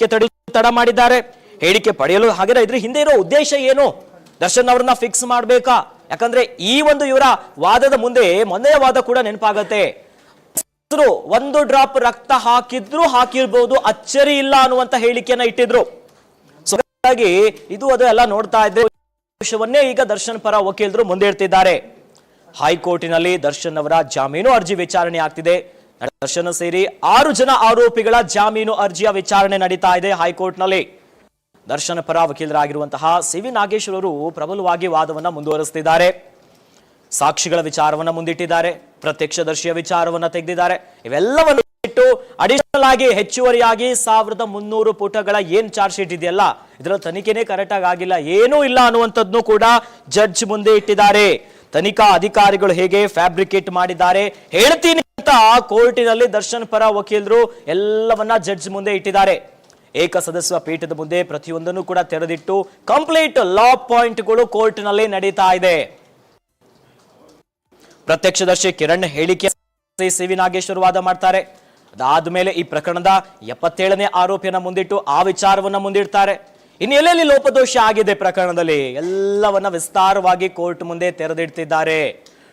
ಹೇಳಿಕೆ ತಡ ಮಾಡಿದ್ದಾರೆ. ಹೇಳಿಕೆ ಪಡೆಯಲು ಹಾಗೆ ಇದ್ರ ಹಿಂದೆ ಇರೋ ಉದ್ದೇಶ ಏನು? ದರ್ಶನ್ ಅವರನ್ನ ಫಿಕ್ಸ್ ಮಾಡ್ಬೇಕಾ? ಯಾಕಂದ್ರೆ ಈ ಒಂದು ಇವರ ವಾದದ ಮುಂದೆ ಮೊನ್ನೆಯ ವಾದ ಕೂಡ ನೆನಪಾಗತ್ತೆ. ಒಂದು ಡ್ರಾಪ್ ರಕ್ತ ಹಾಕಿರ್ಬೋದು, ಅಚ್ಚರಿ ಇಲ್ಲ ಅನ್ನುವಂತ ಹೇಳಿಕೆಯನ್ನ ಇಟ್ಟಿದ್ರು. ಸೊ ಹಾಗಾಗಿ ಇದು ಅದು ಎಲ್ಲ ನೋಡ್ತಾ ಇದ್ರೆ ವಿಷಯವನ್ನೇ ಈಗ ದರ್ಶನ್ ಪರ ವಕೀಲರು ಮುಂದೆ ಇಡ್ತಿದ್ದಾರೆ. ಹೈಕೋರ್ಟಿನಲ್ಲಿ ದರ್ಶನ್ ಅವರ ಜಾಮೀನು ಅರ್ಜಿ ವಿಚಾರಣೆ ಆಗ್ತಿದೆ. ದರ್ಶನ್ ಸೇರಿ 6 ಜನ ಆರೋಪಿಗಳ ಜಾಮೀನು ಅರ್ಜಿಯ ವಿಚಾರಣೆ ನಡೀತಾ ಇದೆ ಹೈಕೋರ್ಟ್ನಲ್ಲಿ. ದರ್ಶನ್ ಪರ ವಕೀಲರಾಗಿರುವಂತಹ ಸಿ.ವಿ. ನಾಗೇಶ್ವರ್ ಅವರು ಪ್ರಬಲವಾಗಿ ವಾದವನ್ನ ಮುಂದುವರಿಸುತ್ತಿದ್ದಾರೆ. ಸಾಕ್ಷಿಗಳ ವಿಚಾರವನ್ನ ಮುಂದಿಟ್ಟಿದ್ದಾರೆ, ಪ್ರತ್ಯಕ್ಷದರ್ಶಿಯ ವಿಚಾರವನ್ನ ತೆಗೆದಿದ್ದಾರೆ. ಇವೆಲ್ಲವನ್ನು ಇಟ್ಟು ಅಡಿಷನಲ್ ಆಗಿ ಹೆಚ್ಚುವರಿಯಾಗಿ 1300 ಪುಟಗಳ ಏನ್ ಚಾರ್ಜ್ ಶೀಟ್ ಇದೆಯಲ್ಲ, ಇದರ ತನಿಖೆನೇ ಕರೆಕ್ಟ್ ಆಗಿಲ್ಲ, ಏನೂ ಇಲ್ಲ ಅನ್ನುವಂಥದ್ದನ್ನು ಕೂಡ ಜಡ್ಜ್ ಮುಂದೆ ಇಟ್ಟಿದ್ದಾರೆ. ತನಿಖಾ ಅಧಿಕಾರಿಗಳು ಹೇಗೆ ಫ್ಯಾಬ್ರಿಕೇಟ್ ಮಾಡಿದ್ದಾರೆ ಹೇಳ್ತೀನಿ ಅಂತ ಕೋರ್ಟಿನಲ್ಲಿ ದರ್ಶನ್ ಪರ ವಕೀಲರು ಎಲ್ಲವನ್ನ ಜಡ್ಜ್ ಮುಂದೆ ಇಟ್ಟಿದ್ದಾರೆ. ಏಕಸದಸ್ಯ ಪೀಠದ ಮುಂದೆ ಪ್ರತಿಯೊಂದನ್ನು ಕೂಡ ತೆರೆದಿಟ್ಟು ಕಂಪ್ಲೀಟ್ ಲಾ ಪಾಯಿಂಟ್ಗಳು ಕೋರ್ಟ್ನಲ್ಲಿ ನಡೀತಾ ಇದೆ. ಪ್ರತ್ಯಕ್ಷದರ್ಶಿ ಕಿರಣ್ ಹೇಳಿಕೆ ಸಿ.ವಿ. ನಾಗೇಶ್ವರ್ ವಾದ ಮಾಡ್ತಾರೆ. ಅದಾದ್ಮೇಲೆ ಈ ಪ್ರಕರಣದ 77ನೇ ಆರೋಪಿಯನ್ನ ಮುಂದಿಟ್ಟು ಆ ವಿಚಾರವನ್ನ ಮುಂದಿಡ್ತಾರೆ. ಇನ್ನು ಎಲ್ಲೆಲ್ಲಿ ಲೋಪದೋಷ ಆಗಿದೆ ಪ್ರಕರಣದಲ್ಲಿ ಎಲ್ಲವನ್ನ ವಿಸ್ತಾರವಾಗಿ ಕೋರ್ಟ್ ಮುಂದೆ ತೆರೆದಿಡ್ತಿದ್ದಾರೆ.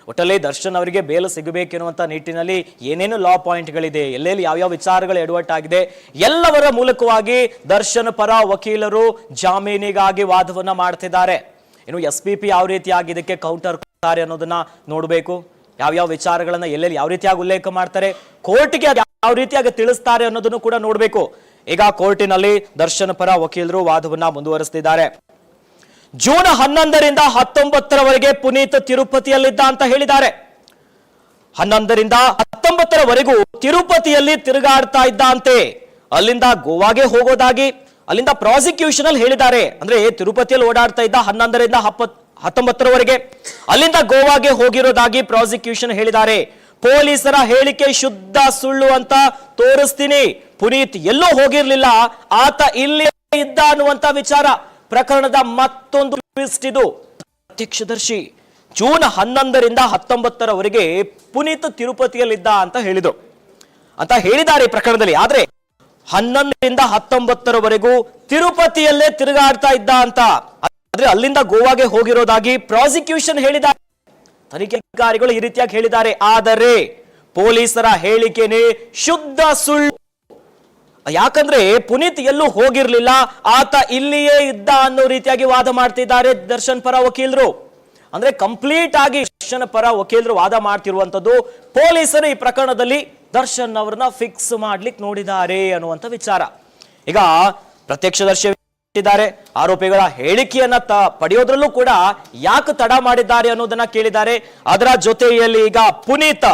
ಒಟ್ಟಲ್ಲಿ ದರ್ಶನ್ ಅವರಿಗೆ ಬೇಲ್ ಸಿಗಬೇಕೆನ್ನುವಂತ ನಿಟ್ಟಿನಲ್ಲಿ ಏನೇನು ಲಾ ಪಾಯಿಂಟ್ಗಳಿದೆ, ಎಲ್ಲೆಲ್ಲಿ ಯಾವ್ಯಾವ ವಿಚಾರಗಳು ಎಡವಟ್ಟಾಗಿದೆ, ಎಲ್ಲವರ ಮೂಲಕವಾಗಿ ದರ್ಶನ್ ಪರ ವಕೀಲರು ಜಾಮೀನಿಗಾಗಿ ವಾದವನ್ನ ಮಾಡ್ತಿದ್ದಾರೆ. ಇನ್ನು SPP ಯಾವ ರೀತಿಯಾಗಿ ಇದಕ್ಕೆ ಕೌಂಟರ್ ಕೊಡ್ತಾರೆ ಅನ್ನೋದನ್ನ ನೋಡಬೇಕು. ಯಾವ್ಯಾವ ವಿಚಾರಗಳನ್ನ ಎಲ್ಲೆಲ್ಲಿ ಯಾವ ರೀತಿಯಾಗಿ ಉಲ್ಲೇಖ ಮಾಡ್ತಾರೆ, ಕೋರ್ಟ್ಗೆ ಯಾವ ರೀತಿಯಾಗಿ ತಿಳಿಸ್ತಾರೆ ಅನ್ನೋದನ್ನು ಕೂಡ ನೋಡಬೇಕು. ಈಗ ಕೋರ್ಟಿನಲ್ಲಿ ದರ್ಶನ್ ಪರ ವಕೀಲರು ವಾದವನ್ನ ಮುಂದುವರಿಸುತ್ತಿದ್ದಾರೆ. ಜೂನ್ 11ರಿಂದ 19ರವರೆಗೆ ಪುನೀತ್ ತಿರುಪತಿಯಲ್ಲಿದ್ದ ಅಂತ ಹೇಳಿದ್ದಾರೆ. 11ರಿಂದ 19ರವರೆಗೂ ತಿರುಪತಿಯಲ್ಲಿ ತಿರುಗಾಡ್ತಾ ಇದ್ದ ಅಂತೆ. ಅಲ್ಲಿಂದ ಗೋವಾಗೆ ಹೋಗೋದಾಗಿ ಅಲ್ಲಿಂದ ಪ್ರಾಸಿಕ್ಯೂಷನ್ ಅಲ್ಲಿ ಹೇಳಿದ್ದಾರೆ. ಅಂದ್ರೆ ತಿರುಪತಿಯಲ್ಲಿ ಓಡಾಡ್ತಾ ಇದ್ದ 11ರಿಂದ 19ರವರೆಗೆ, ಅಲ್ಲಿಂದ ಗೋವಾಗೆ ಹೋಗಿರೋದಾಗಿ ಪ್ರಾಸಿಕ್ಯೂಷನ್ ಹೇಳಿದ್ದಾರೆ. ಪೊಲೀಸರ ಹೇಳಿಕೆ ಶುದ್ಧ ಸುಳ್ಳು ಅಂತ ತೋರಿಸ್ತೀನಿ, ಪುನೀತ್ ಎಲ್ಲೂ ಹೋಗಿರ್ಲಿಲ್ಲ, ಆತ ಇಲ್ಲಿ ಇದ್ದ ಅನ್ನುವಂತ ವಿಚಾರ ಪ್ರಕರಣದ ಮತ್ತೊಂದು ಟ್ವಿಸ್ಟ್. ಇದು ಪ್ರತ್ಯಕ್ಷದರ್ಶಿ ಜೂನ್ 11ರಿಂದ 19ರವರೆಗೆ ಪುನೀತ್ ತಿರುಪತಿಯಲ್ಲಿದ್ದ ಅಂತ ಹೇಳಿದ್ದಾರೆ ಈ ಪ್ರಕರಣದಲ್ಲಿ. ಆದ್ರೆ 11ರಿಂದ 19ರವರೆಗೂ ತಿರುಪತಿಯಲ್ಲೇ ತಿರುಗಾಡ್ತಾ ಇದ್ದ ಅಂತ, ಆದ್ರೆ ಅಲ್ಲಿಂದ ಗೋವಾಗೆ ಹೋಗಿರೋದಾಗಿ ಪ್ರಾಸಿಕ್ಯೂಷನ್ ಹೇಳಿದ್ದಾರೆ. ತನಿಖಾಧಿಕಾರಿಗಳು ಈ ರೀತಿಯಾಗಿ ಹೇಳಿದ್ದಾರೆ. ಆದರೆ ಪೊಲೀಸರ ಹೇಳಿಕೆನೇ ಶುದ್ಧ ಸುಳ್ಳು. ಯಾಕಂದ್ರೆ ಪುನೀತ್ ಎಲ್ಲೂ ಹೋಗಿರ್ಲಿಲ್ಲ, ಆತ ಇಲ್ಲಿಯೇ ಇದ್ದ ಅನ್ನೋ ರೀತಿಯಾಗಿ ವಾದ ಮಾಡ್ತಿದ್ದಾರೆ ದರ್ಶನ್ ಪರ ವಕೀಲರು. ಅಂದ್ರೆ ಕಂಪ್ಲೀಟ್ ಆಗಿ ದರ್ಶನ್ ಪರ ವಕೀಲರು ವಾದ ಮಾಡ್ತಿರುವಂತದ್ದು ಪೊಲೀಸರು ಈ ಪ್ರಕರಣದಲ್ಲಿ ದರ್ಶನ್ ಅವರನ್ನ ಫಿಕ್ಸ್ ಮಾಡ್ಲಿಕ್ಕೆ ನೋಡಿದ್ದಾರೆ ಅನ್ನುವಂತ ವಿಚಾರ. ಈಗ ಪ್ರತ್ಯಕ್ಷದರ್ಶಿ ಇದ್ದಾರೆ, ಆರೋಪಿಗಳ ಹೇಳಿಕೆಯನ್ನ ಪಡೆಯೋದ್ರಲ್ಲೂ ಕೂಡ ಯಾಕೆ ತಡ ಮಾಡಿದ್ದಾರೆ ಅನ್ನೋದನ್ನ ಕೇಳಿದ್ದಾರೆ. ಅದರ ಜೊತೆಯಲ್ಲಿ ಈಗ ಪುನೀತ್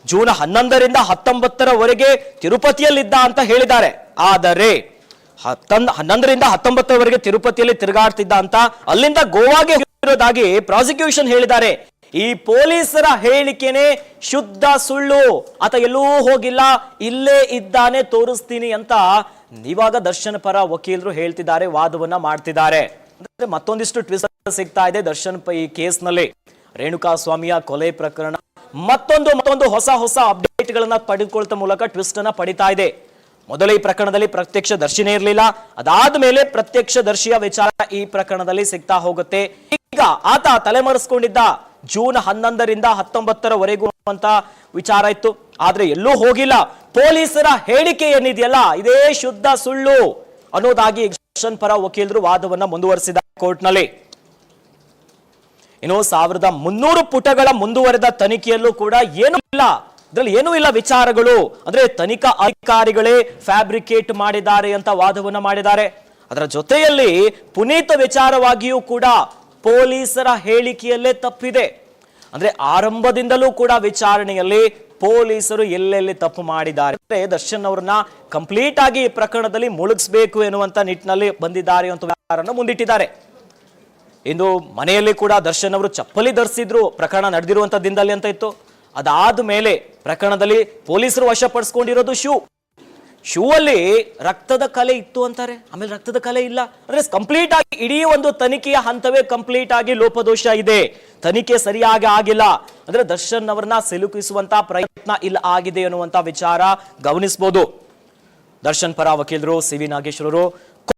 ಜೂನ್ 11ರಿಂದ 19ರವರೆಗೆ ತಿರುಪತಿಯಲ್ಲಿದ್ದ ಅಂತ ಹೇಳಿದ್ದಾರೆ. ಆದರೆ 11ರಿಂದ 19ರವರೆಗೆ ತಿರುಪತಿಯಲ್ಲಿ ತಿರುಗಾಡ್ತಿದ್ದ ಅಂತ, ಅಲ್ಲಿಂದ ಗೋವಾಗೆ ಹೋಗಿರೋದಾಗಿ ಪ್ರಾಸಿಕ್ಯೂಷನ್ ಹೇಳಿದ್ದಾರೆ. ಈ ಪೊಲೀಸರ ಹೇಳಿಕೆನೇ ಶುದ್ಧ ಸುಳ್ಳು, ಆತ ಎಲ್ಲೂ ಹೋಗಿಲ್ಲ, ಇಲ್ಲೇ ಇದ್ದಾನೆ, ತೋರಿಸ್ತೀನಿ ಅಂತ ಇವಾಗ ದರ್ಶನ್ ಪರ ವಕೀಲರು ಹೇಳ್ತಿದ್ದಾರೆ, ವಾದವನ್ನ ಮಾಡ್ತಿದ್ದಾರೆ. ಅಂದ್ರೆ ಮತ್ತೊಂದಿಷ್ಟು ಟ್ವಿಸ್ಟ್ ಸಿಗ್ತಾ ಇದೆ ದರ್ಶನ್ ಈ ಕೇಸ್ನಲ್ಲಿ. ರೇಣುಕಾಸ್ವಾಮಿಯ ಕೊಲೆ ಪ್ರಕರಣ ಮತ್ತೊಂದು ಹೊಸ ಅಪ್ಡೇಟ್ ಗಳನ್ನ ಪಡೆದುಕೊಳ್ಳುವ ಮೂಲಕ ಟ್ವಿಸ್ಟ್ ಅನ್ನ ಪಡಿತಾ ಇದೆ. ಮೊದಲ ಈ ಪ್ರಕರಣದಲ್ಲಿ ಪ್ರತ್ಯಕ್ಷ ದರ್ಶಿನೇ ಇರಲಿಲ್ಲ, ಅದಾದ್ಮೇಲೆ ಪ್ರತ್ಯಕ್ಷ ದರ್ಶಿಯ ವಿಚಾರ ಈ ಪ್ರಕರಣದಲ್ಲಿ ಸಿಗ್ತಾ ಹೋಗುತ್ತೆ. ಈಗ ಆತ ತಲೆಮರೆಸ್ಕೊಂಡಿದ್ದ ಜೂನ್ 11ರಿಂದ 19ರವರೆಗೂ ಅಂತ ವಿಚಾರ ಇತ್ತು, ಆದ್ರೆ ಎಲ್ಲೂ ಹೋಗಿಲ್ಲ, ಪೊಲೀಸರ ಹೇಳಿಕೆ ಏನಿದೆಯಲ್ಲ ಇದೇ ಶುದ್ಧ ಸುಳ್ಳು ಅನ್ನೋದಾಗಿ ದರ್ಶನ್ ಪರ ವಕೀಲರು ವಾದವನ್ನ ಮುಂದುವರಿಸಿದ್ದಾರೆ ಕೋರ್ಟ್ನಲ್ಲಿ. ಇನ್ನು 1300 ಪುಟಗಳ ಮುಂದುವರೆದ ತನಿಖೆಯಲ್ಲೂ ಕೂಡ ಏನೂ ಇಲ್ಲ, ಇದರಲ್ಲಿ ಏನೂ ಇಲ್ಲ ವಿಚಾರಗಳು. ಅಂದ್ರೆ ತನಿಖಾ ಅಧಿಕಾರಿಗಳೇ ಫ್ಯಾಬ್ರಿಕೇಟ್ ಮಾಡಿದ್ದಾರೆ ಅಂತ ವಾದವನ್ನ ಮಾಡಿದ್ದಾರೆ. ಅದರ ಜೊತೆಯಲ್ಲಿ ಪುನೀತ್ ವಿಚಾರವಾಗಿಯೂ ಕೂಡ ಪೊಲೀಸರ ಹೇಳಿಕೆಯಲ್ಲೇ ತಪ್ಪಿದೆ. ಅಂದ್ರೆ ಆರಂಭದಿಂದಲೂ ಕೂಡ ವಿಚಾರಣೆಯಲ್ಲಿ ಪೊಲೀಸರು ಎಲ್ಲೆಲ್ಲಿ ತಪ್ಪು ಮಾಡಿದ್ದಾರೆ, ದರ್ಶನ್ ಅವರನ್ನ ಕಂಪ್ಲೀಟ್ ಆಗಿ ಈ ಪ್ರಕರಣದಲ್ಲಿ ಮುಳುಗಿಸಬೇಕು ಎನ್ನುವಂತ ನಿಟ್ಟಿನಲ್ಲಿ ಬಂದಿದ್ದಾರೆ ಅಂತ ವಿಚಾರವನ್ನು ಮುಂದಿಟ್ಟಿದ್ದಾರೆ. ಇಂದು ಮನೆಯಲ್ಲಿ ಕೂಡ ದರ್ಶನ್ ಅವರು ಚಪ್ಪಲಿ ಧರಿಸಿದ್ರು ಪ್ರಕರಣ ನಡೆದಿರುವಂತ ದಿನದಲ್ಲಿ ಅಂತ ಇತ್ತು. ಅದಾದ ಮೇಲೆ ಪ್ರಕರಣದಲ್ಲಿ ಪೊಲೀಸರು ವಶಪಡಿಸಿಕೊಂಡಿರೋದು ಶೂ ಅಲ್ಲಿ ರಕ್ತದ ಕಲೆ ಇತ್ತು ಅಂತಾರೆ, ಆಮೇಲೆ ರಕ್ತದ ಕಲೆ ಇಲ್ಲ. ಅಂದ್ರೆ ಕಂಪ್ಲೀಟ್ ಆಗಿ ಇಡೀ ಒಂದು ತನಿಖೆಯ ಹಂತವೇ ಕಂಪ್ಲೀಟ್ ಆಗಿ ಲೋಪದೋಷ ಇದೆ, ತನಿಖೆ ಸರಿಯಾಗಿ ಆಗಿಲ್ಲ. ಅಂದ್ರೆ ದರ್ಶನ್ ಅವರನ್ನ ಸಿಲುಕಿಸುವಂತ ಪ್ರಯತ್ನ ಇಲ್ಲ ಆಗಿದೆ ಅನ್ನುವಂತ ವಿಚಾರ ಗಮನಿಸಬಹುದು. ದರ್ಶನ್ ಪರ ವಕೀಲರು ಸಿ ವಿ ನಾಗೇಶ್ವರರು